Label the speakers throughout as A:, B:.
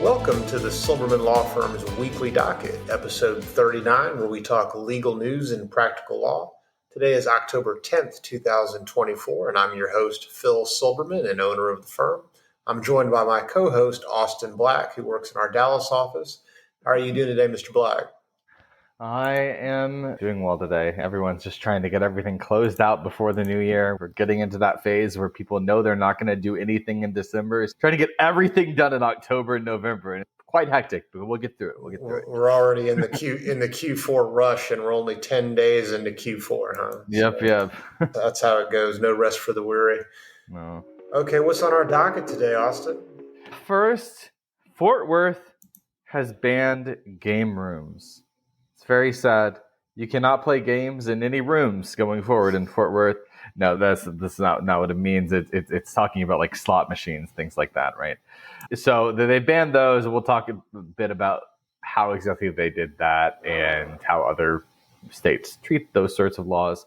A: Welcome to the Silberman Law Firm's Weekly Docket, episode 39, where we talk legal news and practical law. Today is October 10th, 2024, and I'm your host, Phil Silberman, and owner of the firm. I'm joined by my co-host, Austin Black, who works in our Dallas office. How are you doing today, Mr. Black?
B: I am doing well today. Everyone's just trying to get everything closed out before the new year. We're getting into that phase where people know they're not going to do anything in December. It's trying to get everything done in October and November. And it's quite hectic, but we'll get through it.
A: We're already in the Q4 rush, and we're only 10 days into Q4, huh?
B: Yep.
A: That's how it goes. No rest for the weary.
B: No.
A: Okay, what's on our docket today, Austin?
B: First, Fort Worth has banned game rooms. It's very sad. You cannot play games in any rooms going forward in Fort Worth. No, that's not what it means. It's talking about like slot machines, things like that, right? So they banned those, and we'll talk a bit about how exactly they did that and how other states treat those sorts of laws.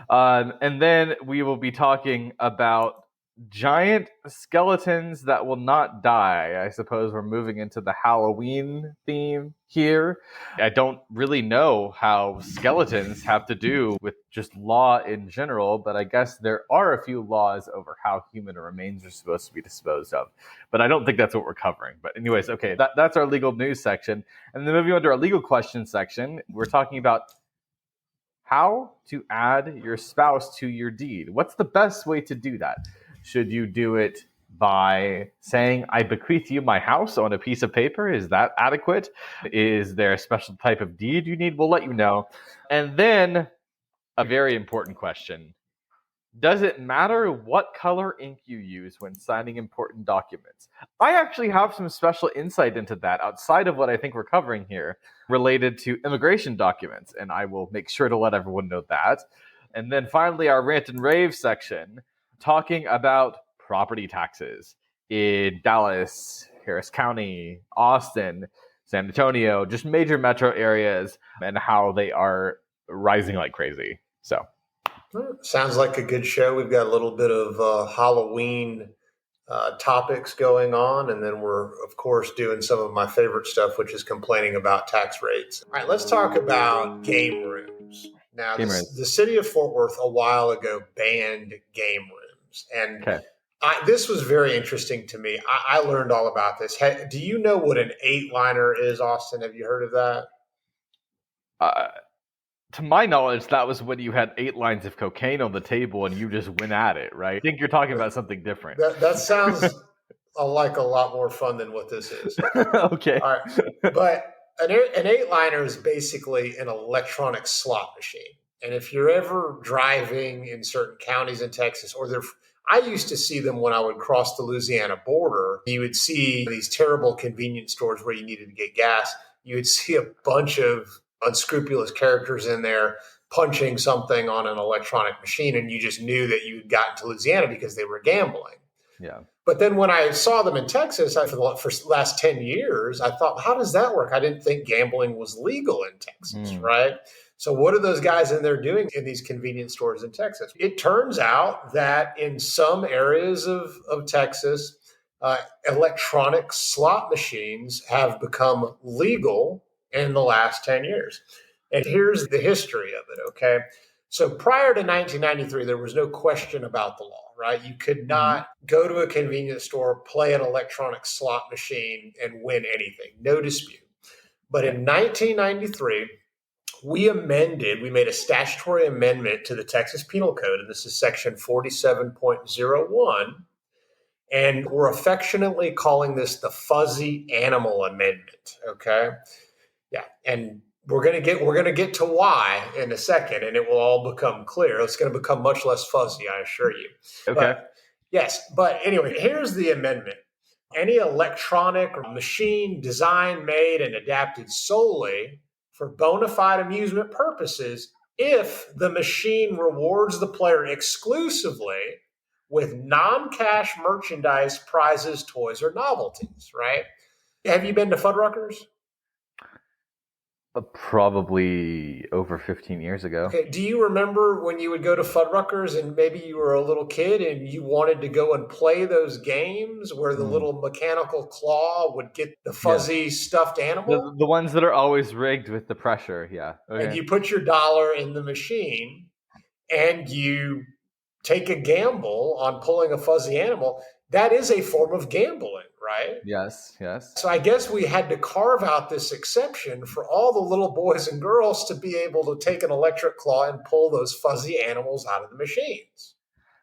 B: And then we will be talking about giant skeletons that will not die. I suppose we're moving into the Halloween theme here. I don't really know how skeletons have to do with just law in general, but I guess there are a few laws over how human remains are supposed to be disposed of. But I don't think that's what we're covering. But anyways, okay, that's our legal news section. And then moving on to our legal questions section, we're talking about how to add your spouse to your deed. What's the best way to do that? Should you do it by saying, I bequeath you my house on a piece of paper? Is that adequate? Is there a special type of deed you need? We'll let you know. And then a very important question. Does it matter what color ink you use when signing important documents? I actually have some special insight into that outside of what I think we're covering here related to immigration documents, and I will make sure to let everyone know that. And then finally, our rant and rave section, talking about property taxes in Dallas, Harris County, Austin, San Antonio, just major metro areas, and how they are rising like crazy. So,
A: sounds like a good show. We've got a little bit of Halloween topics going on, and then we're, of course, doing some of my favorite stuff, which is complaining about tax rates. All right, let's talk about game rooms. Now, the city of Fort Worth a while ago banned game rooms. And this was very interesting to me. I learned all about this. Do you know what an 8-liner is, Austin? Have you heard of that?
B: To my knowledge, that was when you had 8 lines of cocaine on the table and you just went at it, right? I think you're talking about something different.
A: That sounds like a lot more fun than what this is.
B: Okay.
A: All right. But an 8-liner is basically an electronic slot machine. And if you're ever driving in certain counties in Texas, I used to see them when I would cross the Louisiana border. You would see these terrible convenience stores where you needed to get gas. You would see a bunch of unscrupulous characters in there punching something on an electronic machine, and you just knew that you had gotten to Louisiana because they were gambling.
B: Yeah.
A: But then when I saw them in Texas for the last 10 years, I thought, how does that work? I didn't think gambling was legal in Texas, right? So what are those guys in there doing in these convenience stores in Texas? It turns out that in some areas of Texas, electronic slot machines have become legal in the last 10 years. And here's the history of it, okay? So prior to 1993, there was no question about the law, right? You could not go to a convenience store, play an electronic slot machine, and win anything. No dispute. But in 1993, we made a statutory amendment to the Texas Penal Code, and this is section 47.01, and we're affectionately calling this the Fuzzy Animal Amendment, okay? Yeah, and we're going to get to why in a second, and it will all become clear. It's going to become much less fuzzy, I assure you.
B: Okay.
A: But anyway, here's the amendment. Any electronic or machine designed, made, and adapted solely for bona fide amusement purposes if the machine rewards the player exclusively with non-cash merchandise, prizes, toys, or novelties, right? Have you been to Fuddruckers?
B: Probably over 15 years ago.
A: Okay, do you remember when you would go to Fuddruckers and maybe you were a little kid and you wanted to go and play those games where the
B: Mm.
A: little mechanical claw would get the
B: Yeah.
A: fuzzy stuffed animal?
B: The ones that are always rigged with the pressure. Yeah.
A: And
B: Okay.
A: you put your dollar in the machine and you take a gamble on pulling a fuzzy animal. That is a form of gambling, right?
B: Yes. Yes.
A: So I guess we had to carve out this exception for all the little boys and girls to be able to take an electric claw and pull those fuzzy animals out of the machines.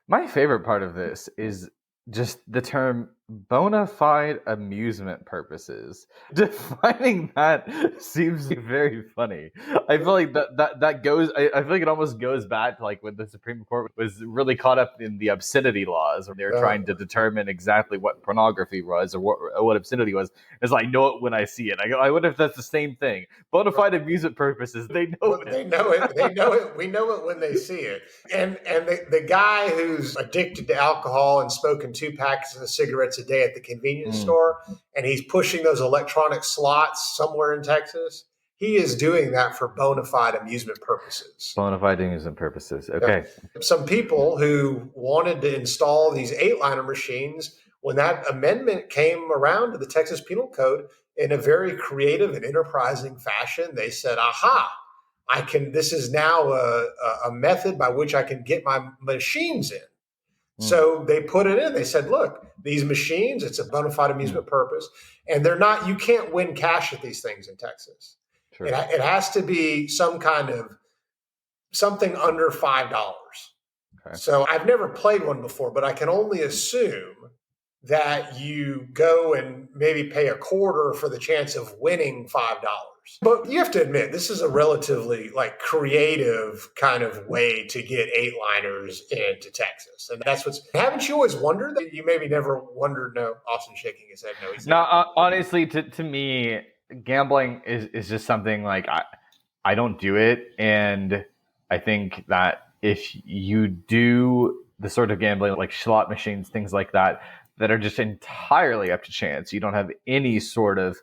B: My favorite part of this is just the term bona fide amusement purposes. Defining that seems very funny. I feel like that goes. I feel like it almost goes back to like when the Supreme Court was really caught up in the obscenity laws, where they were trying to determine exactly what pornography was or what obscenity was. It's like, I know it when I see it. I wonder if that's the same thing. Bona fide amusement purposes. They know
A: Well,
B: it.
A: they know it. They know it. We know it when they see it. And the guy who's addicted to alcohol and smoking 2 packs of cigarettes a day at the convenience store, and he's pushing those electronic slots somewhere in Texas, he is doing that for bona fide amusement purposes.
B: Bona fide amusement purposes. Okay.
A: Some people who wanted to install these 8-liner machines, when that amendment came around to the Texas Penal Code, in a very creative and enterprising fashion, they said, aha, I can, this is now a method by which I can get my machines in. So they put it in. They said, look, these machines, it's a bona fide amusement purpose. And they're not, you can't win cash at these things in Texas.
B: Sure.
A: It has to be some kind of something under $5.
B: Okay.
A: So I've never played one before, but I can only assume that you go and maybe pay a quarter for the chance of winning $5. But you have to admit, this is a relatively like creative kind of way to get 8-liners into Texas. And that's what's, haven't you always wondered that? You maybe never wondered. No, Austin shaking his head. No, he's
B: no. Honestly, to me, gambling is just something like I don't do it, and I think that if you do the sort of gambling like slot machines, things like that are just entirely up to chance, you don't have any sort of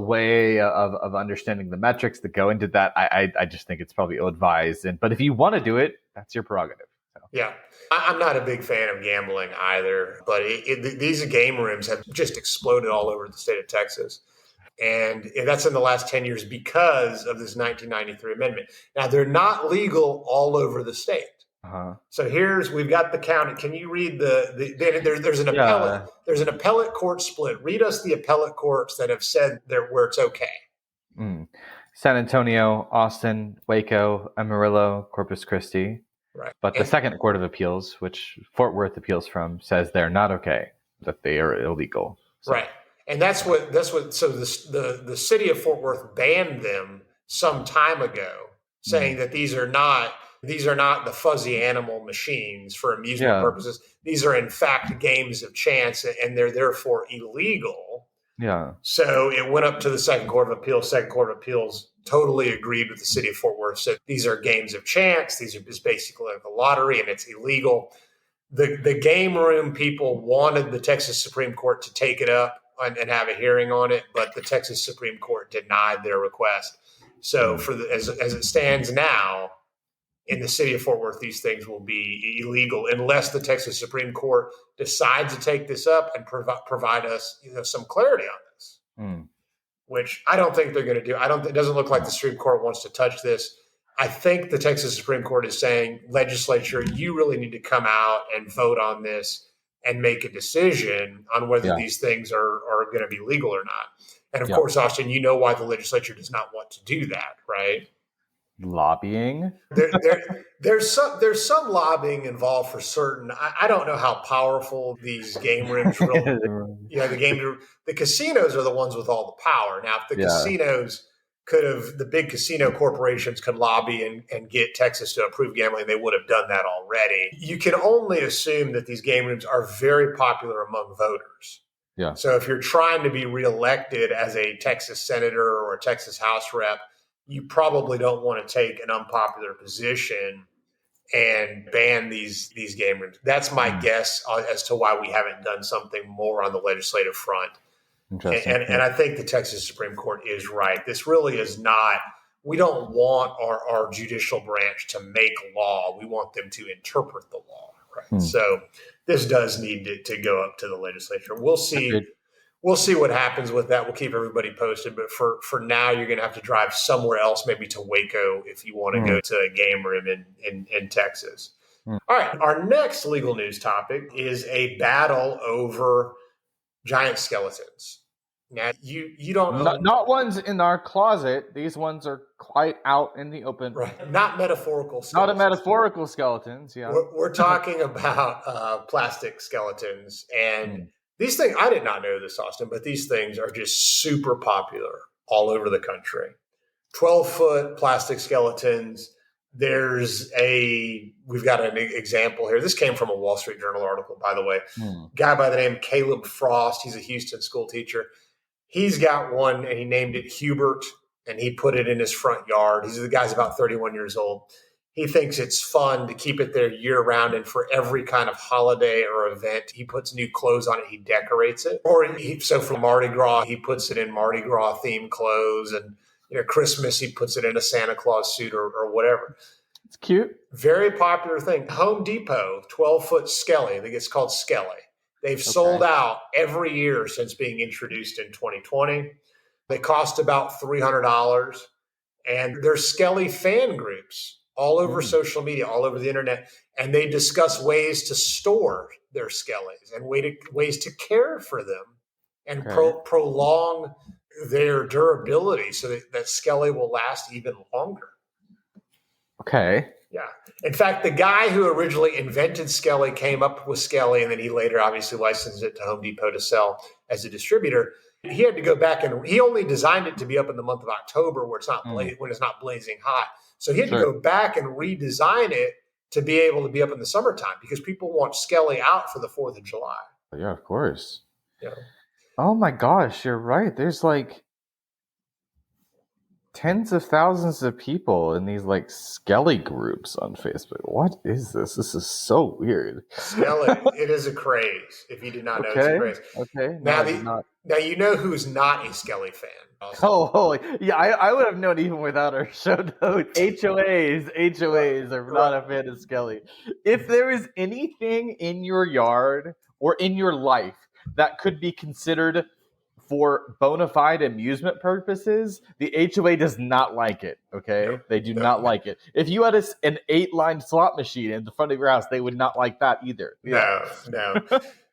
B: way of understanding the metrics that go into that. I just think it's probably ill-advised. But if you want to do it, that's your prerogative. So.
A: Yeah. I'm not a big fan of gambling either, but these game rooms have just exploded all over the state of Texas. And that's in the last 10 years because of this 1993 amendment. Now, they're not legal all over the state.
B: Uh-huh.
A: So we've got the county. Can you read there's an appellate, there's an appellate court split. Read us the appellate courts that have said where it's okay.
B: San Antonio, Austin, Waco, Amarillo, Corpus Christi.
A: Right.
B: But the Second Court of Appeals, which Fort Worth appeals from, says they're not okay, that they are illegal.
A: So. Right. And that's what so the city of Fort Worth banned them some time ago, saying that these are not the fuzzy animal machines for amusement purposes. These are in fact games of chance, and they're therefore illegal.
B: Yeah.
A: So it went up to the Second Court of Appeals. Second Court of Appeals totally agreed with the city of Fort Worth. Said these are games of chance. These are just basically like a lottery, and it's illegal. The game room people wanted the Texas Supreme Court to take it up and have a hearing on it, but the Texas Supreme Court denied their request. So as it stands now, in the city of Fort Worth, these things will be illegal unless the Texas Supreme Court decides to take this up and provide us some clarity on this, which I don't think they're going to do. It doesn't look like the Supreme Court wants to touch this. I think the Texas Supreme Court is saying, legislature, you really need to come out and vote on this and make a decision on whether these things are going to be legal or not. And of course, Austin, you know why the legislature does not want to do that, right?
B: Lobbying.
A: There's some lobbying involved for certain. I don't know how powerful these game rooms really. The casinos are the ones with all the power. Now, if the casinos the big casino corporations could lobby and get Texas to approve gambling, they would have done that already. You can only assume that these game rooms are very popular among voters.
B: Yeah.
A: So if you're trying to be reelected as a Texas senator or a Texas House rep, you probably don't want to take an unpopular position and ban these game rooms. That's my guess as to why we haven't done something more on the legislative front
B: Interesting.
A: And I think the Texas Supreme Court is right. This really is not. We don't want our judicial branch to make law. We want them to interpret the law. Right. So this does need to go up to the legislature. We'll see.
B: Agreed.
A: We'll see what happens with that. We'll keep everybody posted. But for now, you're going to have to drive somewhere else, maybe to Waco, if you want to go to a game room in Texas. All right. Our next legal news topic is a battle over giant skeletons. Now, you don't own...
B: Not ones in our closet. These ones are quite out in the open.
A: Right. Not metaphorical skeletons.
B: Not a metaphorical skeletons, yeah.
A: We're talking about plastic skeletons. And these things, I did not know this, Austin, but these things are just super popular all over the country. 12-foot plastic skeletons. We've got an example here. This came from a Wall Street Journal article, by the way. Guy by the name of Caleb Frost. He's a Houston school teacher. He's got one, and he named it Hubert, and he put it in his front yard. The guy's about 31 years old. He thinks it's fun to keep it there year round, and for every kind of holiday or event, he puts new clothes on it. He decorates it. So for Mardi Gras, he puts it in Mardi Gras themed clothes, and Christmas, he puts it in a Santa Claus suit or whatever.
B: It's cute.
A: Very popular thing. Home Depot, 12-foot Skelly. I think it's called Skelly. They've sold out every year since being introduced in 2020. They cost about $300. And there's Skelly fan groups all over social media, all over the internet. And they discuss ways to store their Skellies and ways to care for them and prolong their durability so that Skelly will last even longer.
B: Okay.
A: Yeah. In fact, the guy who originally invented Skelly came up with Skelly, and then he later obviously licensed it to Home Depot to sell as a distributor. He had to go back, and he only designed it to be up in the month of October when it's not blazing hot. So he had to go back and redesign it to be able to be up in the summertime because people want Skelly out for the 4th of July.
B: Yeah, of course.
A: Yeah.
B: Oh my gosh, you're right. There's like tens of thousands of people in these like Skelly groups on Facebook. What is this? This is so weird.
A: Skelly, it is a craze. If you did not know, it's a craze.
B: Okay.
A: Now you know who's not a Skelly fan.
B: Also. Yeah, I would have known even without our show notes. HOAs are not a fan of Skelly. If there is anything in your yard or in your life that could be considered for bona fide amusement purposes, the HOA does not like it, okay?
A: No,
B: they do not like it. If you had an 8-line slot machine in the front of your house, they would not like that either.
A: No.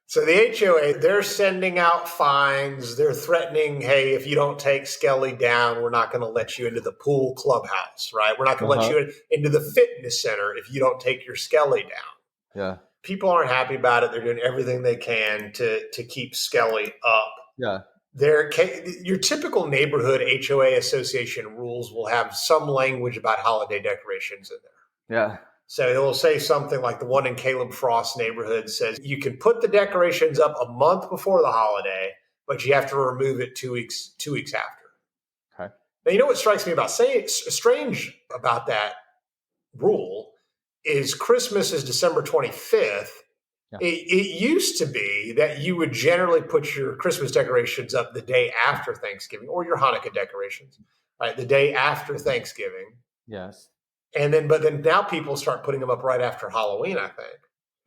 A: So the HOA, they're sending out fines. They're threatening, hey, if you don't take Skelly down, we're not going to let you into the pool clubhouse, right? We're not going to let you into the fitness center if you don't take your Skelly down.
B: Yeah.
A: People aren't happy about it. They're doing everything they can to keep Skelly up.
B: Yeah.
A: Your typical neighborhood HOA association rules will have some language about holiday decorations in there.
B: Yeah.
A: So it will say something like the one in Caleb Frost's neighborhood says you can put the decorations up a month before the holiday, but you have to remove it 2 weeks after.
B: Okay.
A: Now, you know what strikes me about strange about that rule is Christmas is December 25th. Yeah. It used to be that you would generally put your Christmas decorations up the day after Thanksgiving, or your Hanukkah decorations, right? The day after Thanksgiving.
B: Yes.
A: But then now people start putting them up right after Halloween, I think.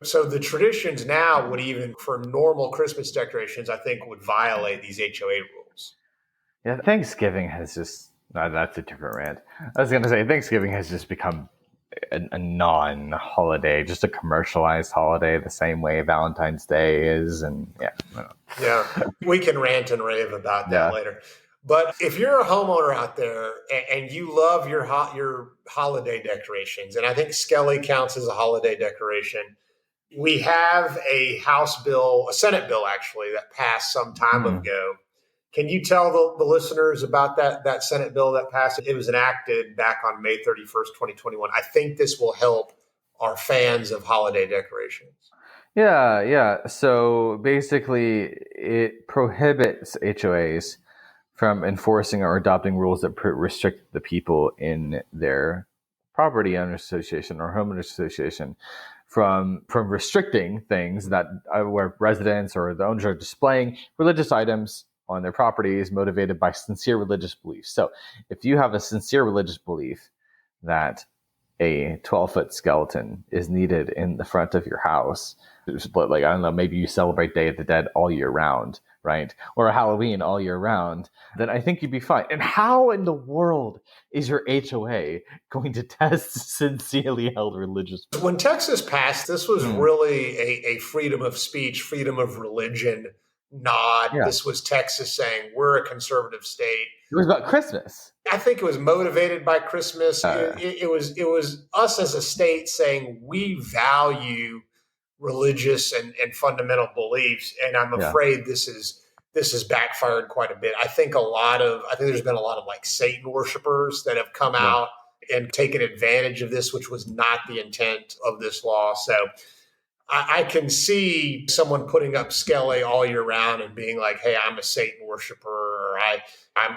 A: So the traditions now would even, for normal Christmas decorations, I think would violate these HOA rules.
B: Yeah, Thanksgiving has just, that's a different rant. I was going to say, Thanksgiving has just become a non-holiday, just a commercialized holiday, the same way Valentine's Day is. And
A: yeah, we can rant and rave about that later. But if you're a homeowner out there and you love your holiday decorations, and I think Skelly counts as a holiday decoration, we have a Senate bill actually, that passed some time ago. Can you tell the listeners about that Senate bill that passed? It was enacted back on May 31st, 2021. I think this will help our fans of holiday decorations.
B: Yeah. So basically, it prohibits HOAs from enforcing or adopting rules that restrict the people in their property owners association or homeowners association from restricting things that where residents or the owners are displaying religious items on their property is motivated by sincere religious beliefs. So if you have a sincere religious belief that a 12-foot skeleton is needed in the front of your house, but like, I don't know, maybe you celebrate Day of the Dead all year round, right? Or Halloween all year round, then I think you'd be fine. And how in the world is your HOA going to test sincerely held religious beliefs?
A: When Texas passed, this was really a freedom of speech, freedom of religion nod.
B: Yeah.
A: This was Texas saying, we're a conservative state.
B: It was about Christmas.
A: I think it was motivated by Christmas. It was us as a state saying we value religious and fundamental beliefs, and I'm afraid this has backfired quite a bit. I think there's been a lot of like Satan worshipers that have come out and taken advantage of this, which was not the intent of this law. So I can see someone putting up Skelly all year round and being like, hey, I'm a Satan worshiper, or I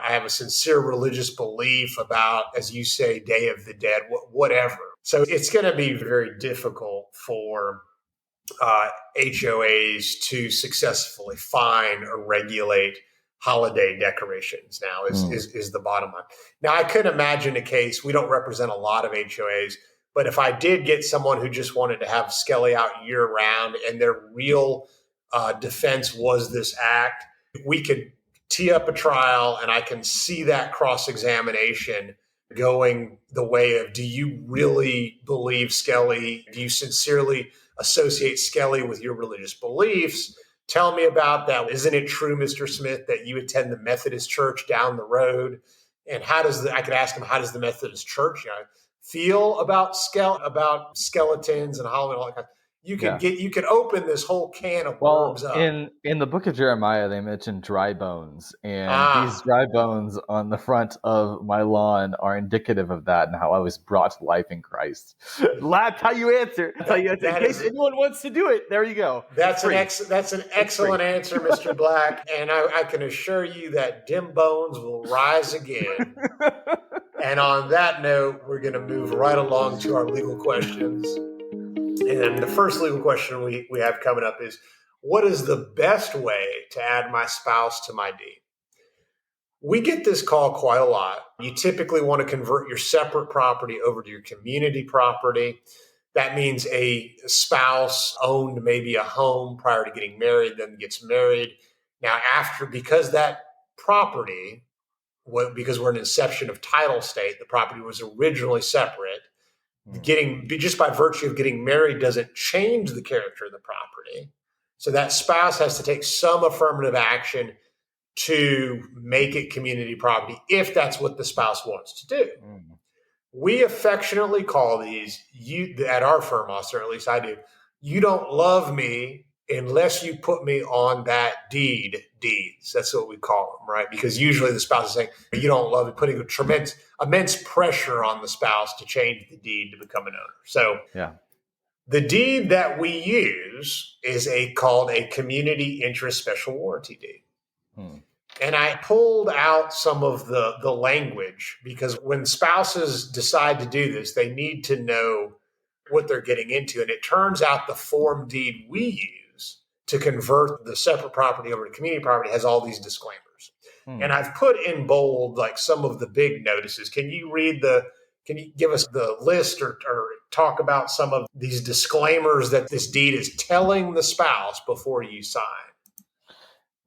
A: have a sincere religious belief about, as you say, Day of the Dead, whatever. So it's going to be very difficult for HOAs to successfully fine or regulate holiday decorations now is the bottom line. Now, I could imagine a case, we don't represent a lot of HOAs, but if I did get someone who just wanted to have Skelly out year round and their real defense was this act, we could tee up a trial and I can see that cross-examination going the way of, do you really believe Skelly? Do you sincerely associate Skelly with your religious beliefs? Tell me about that. Isn't it true, Mr. Smith, that you attend the Methodist church down the road? And I could ask him, how does the Methodist church feel about skeletons and Halloween? All that kind of, you could open this whole can of worms up.
B: In the book of Jeremiah, they mentioned dry bones, and these dry bones on the front of my lawn are indicative of that and how I was brought to life in Christ. That's how you answer. That's how you answer. In case anyone wants to do it, there you go.
A: That's an excellent answer, Mr. Black, and I can assure you that dim bones will rise again. And on that note, we're going to move right along to our legal questions. And the first legal question we have coming up is, what is the best way to add my spouse to my deed? We get this call quite a lot. You typically want to convert your separate property over to your community property. That means a spouse owned maybe a home prior to getting married, then gets married. Now, because that property, because we're an inception of title state, the property was originally separate. Just by virtue of getting married doesn't change the character of the property. So that spouse has to take some affirmative action to make it community property if that's what the spouse wants to do. We affectionately call these, at our firm, or at least I do, you don't love me unless you put me on that deeds. That's what we call them, right? Because usually the spouse is saying, you don't love me, putting immense pressure on the spouse to change the deed to become an owner. So the deed that we use is called a community interest special warranty deed. And I pulled out some of the language because when spouses decide to do this, they need to know what they're getting into. And it turns out the form deed we use to convert the separate property over to community property has all these disclaimers. And I've put in bold like some of the big notices. Can you give us the list or talk about some of these disclaimers that this deed is telling the spouse before you sign?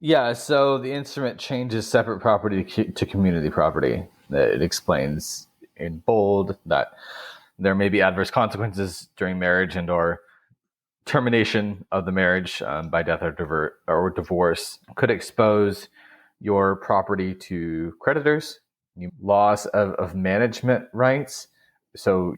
B: Yeah, so the instrument changes separate property to community property. It explains in bold that there may be adverse consequences during marriage and or termination of the marriage by death or divorce could expose your property to creditors, loss of management rights. So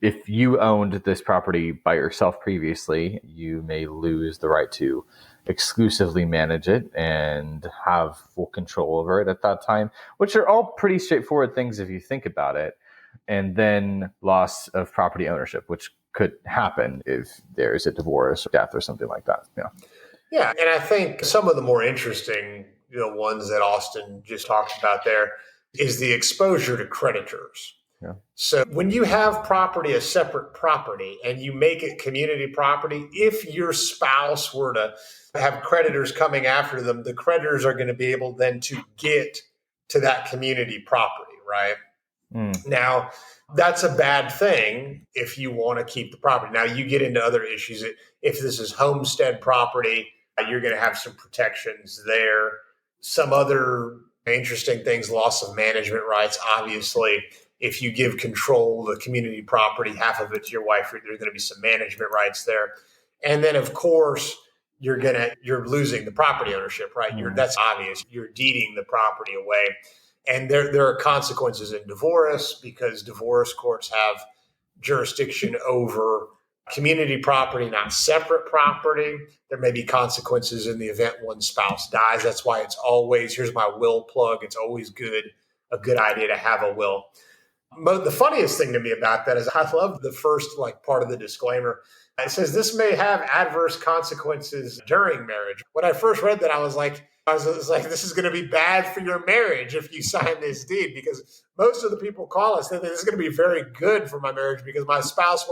B: if you owned this property by yourself previously, you may lose the right to exclusively manage it and have full control over it at that time, which are all pretty straightforward things if you think about it. And then loss of property ownership, which could happen if there's a divorce or death or something like that.
A: Yeah, and I think some of the more interesting ones that Austin just talked about there is the exposure to creditors.
B: Yeah.
A: So when you have property as separate property and you make it community property, if your spouse were to have creditors coming after them, the creditors are going to be able then to get to that community property, right? Now, that's a bad thing if you want to keep the property. Now, you get into other issues. If this is homestead property, you're going to have some protections there. Some other interesting things, loss of management rights. Obviously, if you give control of the community property, half of it to your wife, there's going to be some management rights there. And then, of course, you're losing the property ownership, right? That's obvious. You're deeding the property away. And there are consequences in divorce because divorce courts have jurisdiction over community property, not separate property. There may be consequences in the event one spouse dies. That's why it's always, here's my will plug. It's always a good idea to have a will. The funniest thing to me about that is I love the first part of the disclaimer. It says this may have adverse consequences during marriage. When I first read that, I was like, this is going to be bad for your marriage if you sign this deed, because most of the people call us and this is going to be very good for my marriage because my spouse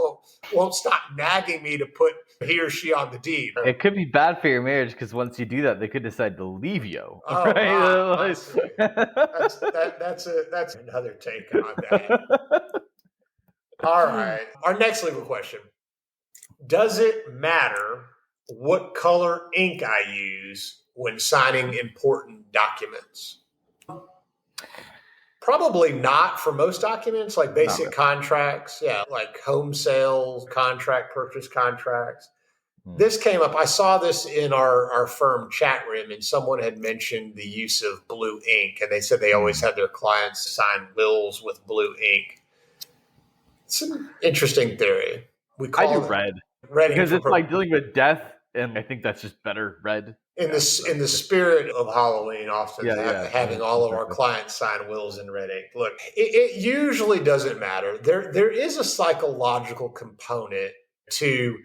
A: won't stop nagging me to put he or she on the deed.
B: It could be bad for your marriage because once you do that, they could decide to leave you.
A: Oh,
B: right?
A: I see. That's another take on that. All right. Our next legal question. Does it matter what color ink I use when signing important documents? Probably not for most documents, like basic contracts. Yeah, like home sales, purchase contracts. This came up. I saw this in our firm chat room, and someone had mentioned the use of blue ink, and they said they always had their clients sign wills with blue ink. It's an interesting theory.
B: I do red because it's like dealing with death, and I think that's just better red.
A: In the spirit of Halloween, often having all of our clients sign wills in red ink. Look, it usually doesn't matter. There is a psychological component to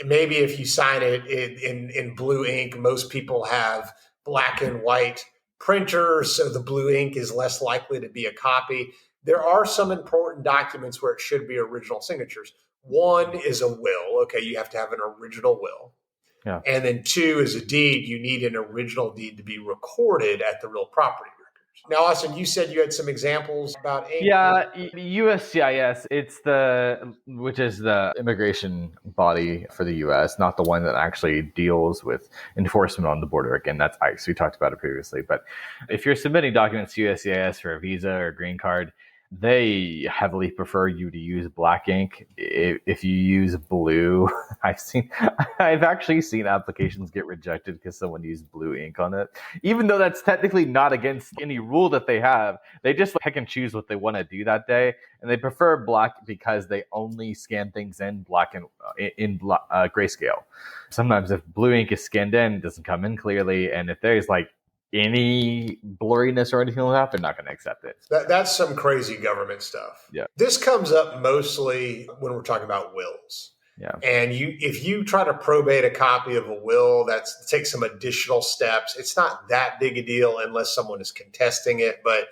A: maybe if you sign it in blue ink. Most people have black and white printers, so the blue ink is less likely to be a copy. There are some important documents where it should be original signatures. One is a will. Okay, you have to have an original will.
B: Yeah.
A: And then 2 is a deed. You need an original deed to be recorded at the real property records. Now, Austin, you said you had some examples about ink.
B: Yeah, USCIS, which is the immigration body for the U.S., not the one that actually deals with enforcement on the border. Again, that's ICE. We talked about it previously. But if you're submitting documents to USCIS for a visa or a green card, they heavily prefer you to use black ink. If you use blue, I've actually seen applications get rejected because someone used blue ink on it. Even though that's technically not against any rule that they have, they just pick and choose what they want to do that day, and they prefer black because they only scan things in black and grayscale. Sometimes if blue ink is scanned in, it doesn't come in clearly, and if there's any blurriness or anything like that, they're not going to accept it.
A: That's some crazy government stuff.
B: Yeah.
A: This comes up mostly when we're talking about wills.
B: Yeah.
A: And if you try to probate a copy of a will, that takes some additional steps. It's not that big a deal unless someone is contesting it. But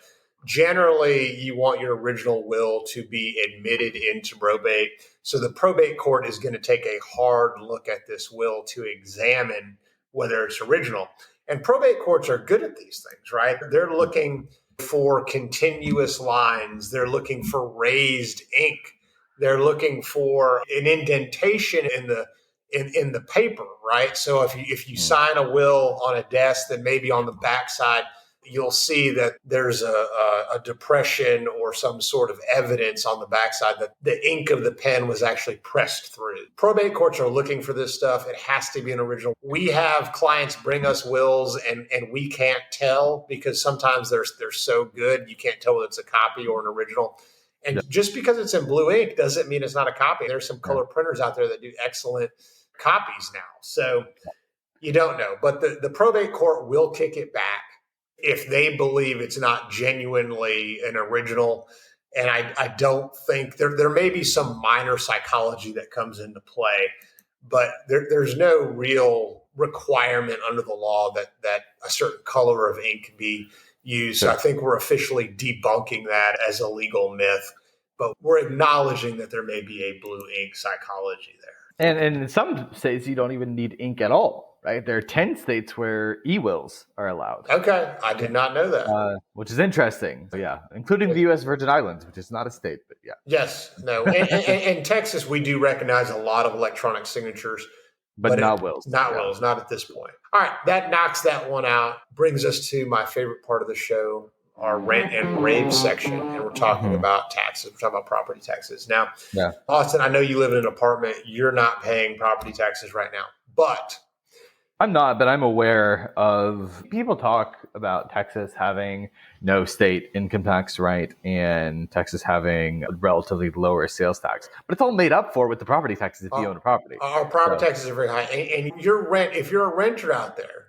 A: generally, you want your original will to be admitted into probate. So the probate court is going to take a hard look at this will to examine whether it's original. And probate courts are good at these things, right? They're looking for continuous lines. They're looking for raised ink. They're looking for an indentation in the paper, right? So if you sign a will on a desk, then maybe on the backside you'll see that there's a depression or some sort of evidence on the backside that the ink of the pen was actually pressed through. Probate courts are looking for this stuff. It has to be an original. We have clients bring us wills and we can't tell because sometimes they're so good, you can't tell whether it's a copy or an original. And just because it's in blue ink doesn't mean it's not a copy. There's some color printers out there that do excellent copies now. So you don't know. But the probate court will kick it back if they believe it's not genuinely an original. And I don't think there may be some minor psychology that comes into play, but there's no real requirement under the law that a certain color of ink be used. So I think we're officially debunking that as a legal myth. but we're acknowledging that there may be a blue ink psychology there.
B: And in some states, you don't even need ink at all, right? There are 10 states where e-wills are allowed.
A: Okay, I did not know that.
B: Which is interesting. So, yeah, including the U.S. Virgin Islands, which is not a state, but yeah.
A: Yes, no. In Texas, we do recognize a lot of electronic signatures.
B: But not wills.
A: Not wills, not at this point. All right, that knocks that one out. Brings us to my favorite part of the show, our rant and rave section, and we're talking about taxes. We're talking about property taxes. Now, Austin, I know you live in an apartment. You're not paying property taxes right now, but
B: I'm not, but I'm aware of people talk about Texas having no state income tax, right? And Texas having a relatively lower sales tax. But it's all made up for with the property taxes if you own a property.
A: Our property taxes are very high. And your rent, if you're a renter out there,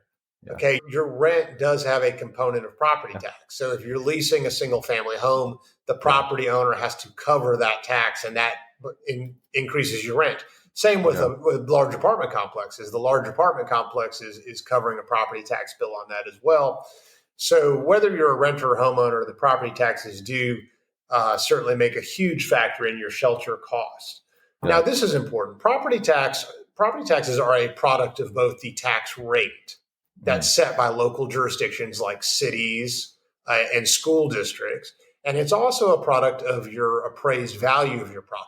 A: okay, your rent does have a component of property tax. So if you're leasing a single family home, the property owner has to cover that tax, and that increases your rent. Same with with large apartment complexes. The large apartment complex is covering a property tax bill on that as well. So whether you're a renter or homeowner, the property taxes do certainly make a huge factor in your shelter cost. Now, this is important. Property taxes are a product of both the tax rate that's set by local jurisdictions like cities and school districts, and it's also a product of your appraised value of your property.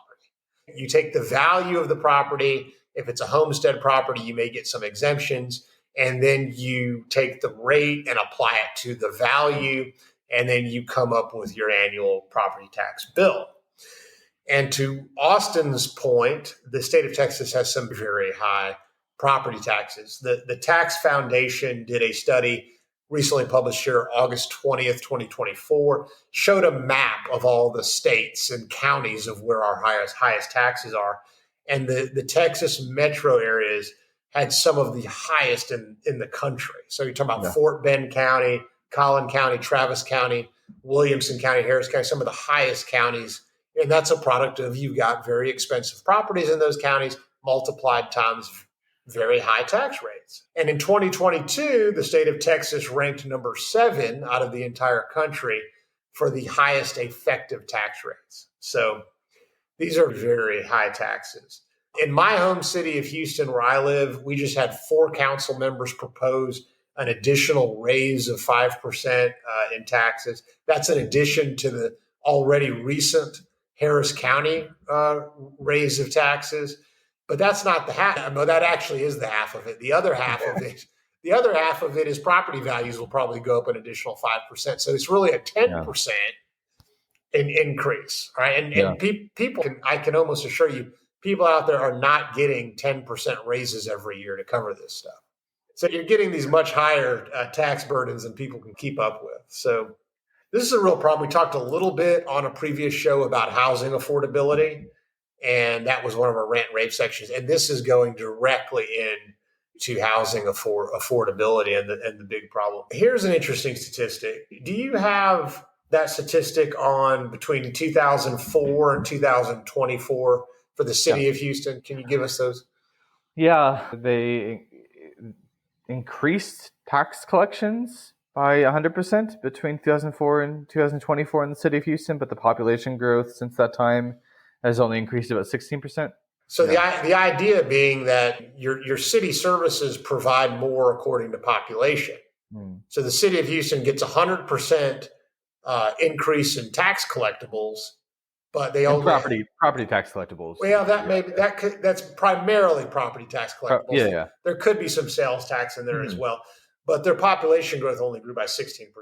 A: You take the value of the property. If it's a homestead property, you may get some exemptions. And then you take the rate and apply it to the value. And then you come up with your annual property tax bill. And to Austin's point, the state of Texas has some very high property taxes. The Tax Foundation did a study recently published here, August 20th, 2024, showed a map of all the states and counties of where our highest taxes are. And the Texas metro areas had some of the highest in the country. So you're talking about Fort Bend County, Collin County, Travis County, Williamson County, Harris County, some of the highest counties. And that's a product of you've got very expensive properties in those counties multiplied times very high tax rates. And in 2022, the state of Texas ranked number 7 out of the entire country for the highest effective tax rates. So these are very high taxes. In my home city of Houston, where I live, we just had 4 council members propose an additional raise of 5% in taxes. That's in addition to the already recent Harris County raise of taxes. But that's not the half. No, that actually is the half of it. The other half of it is property values will probably go up an additional 5%. So it's really a 10% increase, right? And people I can almost assure you, people out there are not getting 10% raises every year to cover this stuff. So you're getting these much higher tax burdens than people can keep up with. So this is a real problem. We talked a little bit on a previous show about housing affordability. And that was one of our rant rave sections. And this is going directly into housing affordability and the big problem. Here's an interesting statistic. Do you have that statistic on between 2004 and 2024 for the city of Houston? Can you give us those?
B: Yeah, they increased tax collections by 100% between 2004 and 2024 in the city of Houston, but the population growth since that time has only increased about 16%.
A: So the idea being that your city services provide more according to population. So the city of Houston gets 100% increase in tax collectibles, but they only
B: property tax collectibles.
A: Well, that's primarily property tax collectibles. There could be some sales tax in there as well, but their population growth only grew by 16%.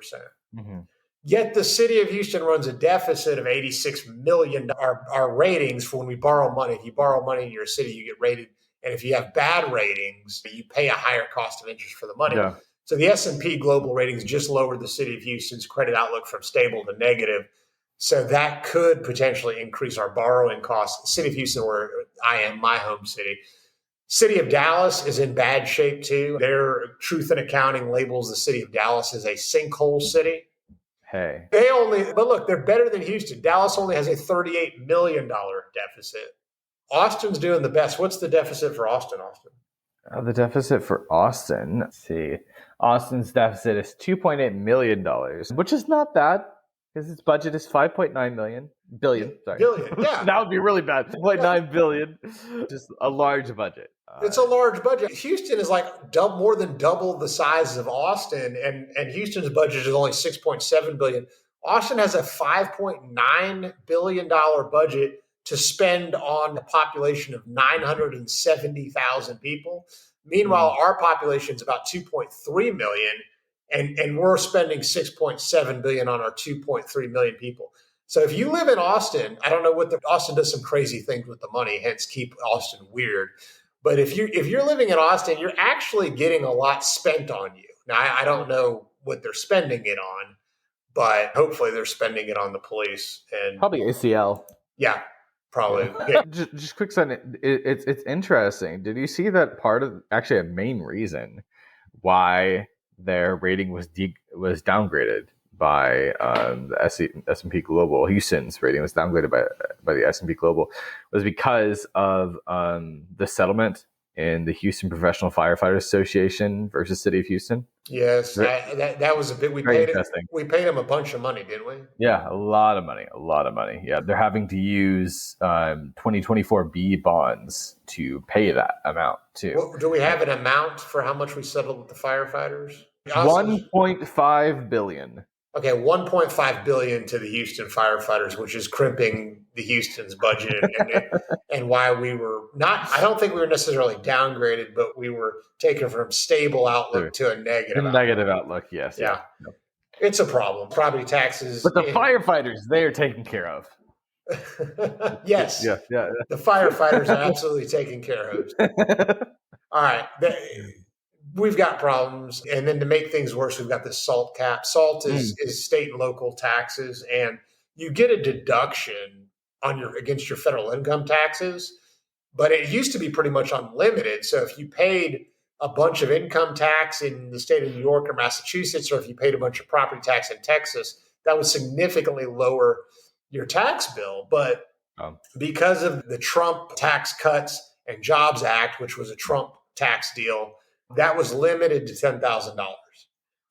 A: Yet the city of Houston runs a deficit of $86 million. Our ratings for when we borrow money, if you borrow money in your city, you get rated. And if you have bad ratings, you pay a higher cost of interest for the money. Yeah. So the S&P Global Ratings just lowered the city of Houston's credit outlook from stable to negative. So that could potentially increase our borrowing costs. The city of Houston, where I am, my home city. City of Dallas is in bad shape too. Their Truth in Accounting labels the city of Dallas as a sinkhole city.
B: Hey.
A: But look, they're better than Houston. Dallas only has a $38 million deficit. Austin's doing the best. What's the deficit for Austin?
B: The deficit for Austin, let's see. Austin's deficit is $2.8 million, which is not bad because its budget is $5.9 million. billion. Sorry,
A: billion. Yeah,
B: that would be really bad. 2.9 billion, just a large budget.
A: it's a large budget. Houston is like more than double the size of Austin, and Houston's budget is only 6.7 billion. Austin has a 5.9 billion dollar budget to spend on a population of 970,000 people. Meanwhile, our population is about 2.3 million, and we're spending 6.7 billion on our 2.3 million people. So if you live in Austin, I don't know Austin does some crazy things with the money, hence keep Austin weird. But if you're living in Austin, you're actually getting a lot spent on you. Now I don't know what they're spending it on, but hopefully they're spending it on the police and
B: probably ACL.
A: Yeah, probably.
B: Yeah. Just quick side, it's interesting. Did you see that part of actually a main reason why their rating was downgraded by the S&P Global? Houston's rating was downgraded by the S&P Global was because of the settlement in the Houston Professional Firefighters Association versus City of Houston.
A: Yes, that was a bit. We paid them a bunch of money, didn't we?
B: Yeah, a lot of money. Yeah, they're having to use 2024 B bonds to pay that amount too.
A: Well, do we have an amount for how much we settled with the firefighters?
B: 1.5 billion.
A: Okay, 1.5 billion to the Houston firefighters, which is crimping the Houston's budget, and why we were not. I don't think we were necessarily downgraded, but we were taken from stable outlook to a negative
B: outlook. Yes,
A: yeah. It's a problem. Property taxes,
B: but the firefighters, they are taken care of.
A: Yes, yeah. The firefighters are absolutely taken care of. All right. We've got problems. And then to make things worse, we've got the SALT cap. SALT is state and local taxes, and you get a deduction against your federal income taxes, but it used to be pretty much unlimited. So if you paid a bunch of income tax in the state of New York or Massachusetts, or if you paid a bunch of property tax in Texas, that would significantly lower your tax bill. But because of the Trump Tax Cuts and Jobs Act, which was a Trump tax deal, that was limited to $10,000.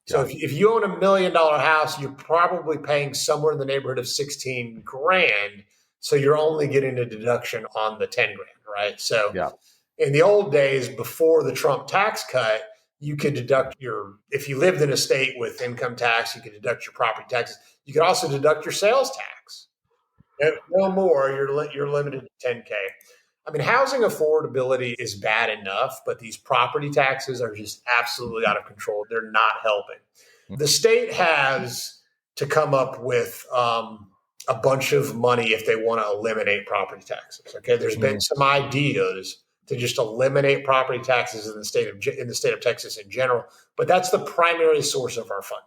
A: So if you own $1 million house, you're probably paying somewhere in the neighborhood of 16 grand. So you're only getting a deduction on the 10 grand, right? So in the old days, before the Trump tax cut, you could deduct if you lived in a state with income tax, you could deduct your property taxes. You could also deduct your sales tax. No more, you're limited to 10K. I mean, housing affordability is bad enough, but these property taxes are just absolutely out of control. They're not helping. The state has to come up with a bunch of money if they want to eliminate property taxes. Okay, there's been some ideas to just eliminate property taxes in the state of Texas in general, but that's the primary source of our funding.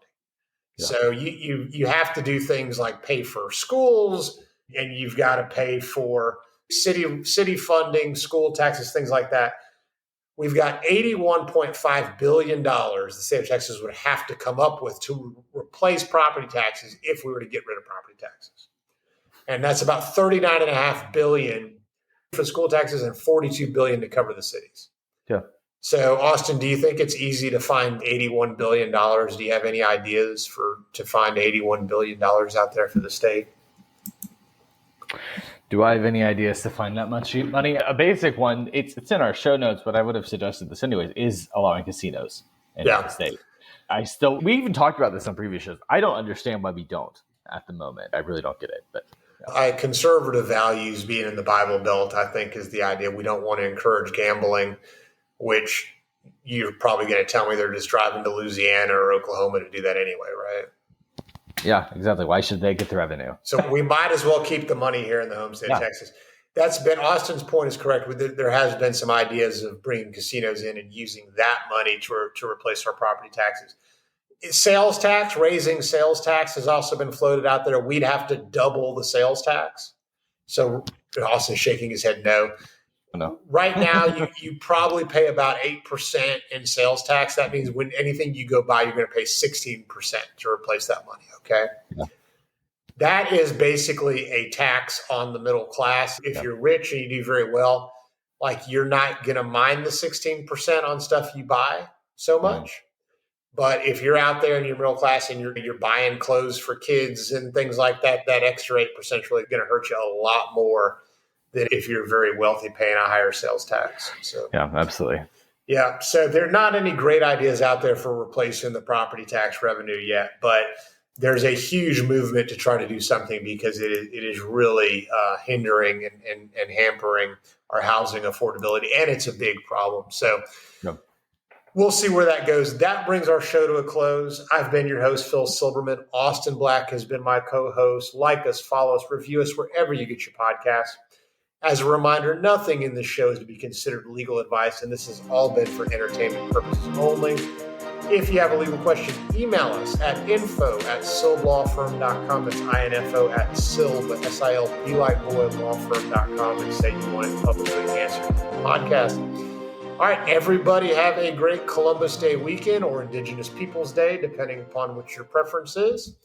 A: Yeah. So you have to do things like pay for schools, and you've got to pay for city funding, school taxes, things like that. We've got $81.5 billion the state of Texas would have to come up with to replace property taxes if we were to get rid of property taxes. And that's about $39.5 billion for school taxes and $42 billion to cover the cities. Yeah. So, Austin, do you think it's easy to find $81 billion? Do you have any ideas to find $81 billion out there for the state?
B: Do I have any ideas to find that much money? A basic one, it's in our show notes, but I would have suggested this anyways, is allowing casinos in the state. We even talked about this on previous shows. I don't understand why we don't at the moment. I really don't get it. But
A: conservative values being in the Bible Belt, I think, is the idea. We don't want to encourage gambling, which you're probably going to tell me they're just driving to Louisiana or Oklahoma to do that anyway, right?
B: Yeah, exactly. Why should they get the revenue?
A: So we might as well keep the money here in the home state of Texas. That's been Austin's point is correct. There has been some ideas of bringing casinos in and using that money to replace our property taxes. Sales tax, raising sales tax has also been floated out there. We'd have to double the sales tax. So Austin's shaking his head no.
B: No.
A: Right now, you probably pay about 8% in sales tax. That means when anything you go buy, you're going to pay 16% to replace that money. Okay. Yeah. That is basically a tax on the middle class. If you're rich and you do very well, like you're not going to mind the 16% on stuff you buy so much. But if you're out there and you're middle class and you're buying clothes for kids and things like that, that extra 8% is really going to hurt you a lot more than if you're very wealthy paying a higher sales tax. So
B: Yeah, absolutely.
A: Yeah, so there are not any great ideas out there for replacing the property tax revenue yet, but there's a huge movement to try to do something because it is really hindering and hampering our housing affordability, and it's a big problem. So
B: Yep.
A: We'll see where that goes. That brings our show to a close. I've been your host, Phil Silberman. Austin Black has been my co-host. Like us, follow us, review us wherever you get your podcasts. As a reminder, nothing in this show is to be considered legal advice, and this has all been for entertainment purposes only. If you have a legal question, email us at info@silblawfirm.com. That's info@silb, S-I-L-B like boy, lawfirm.com, and say you want it publicly answered in the podcast. All right, everybody have a great Columbus Day weekend or Indigenous Peoples Day, depending upon what your preference is.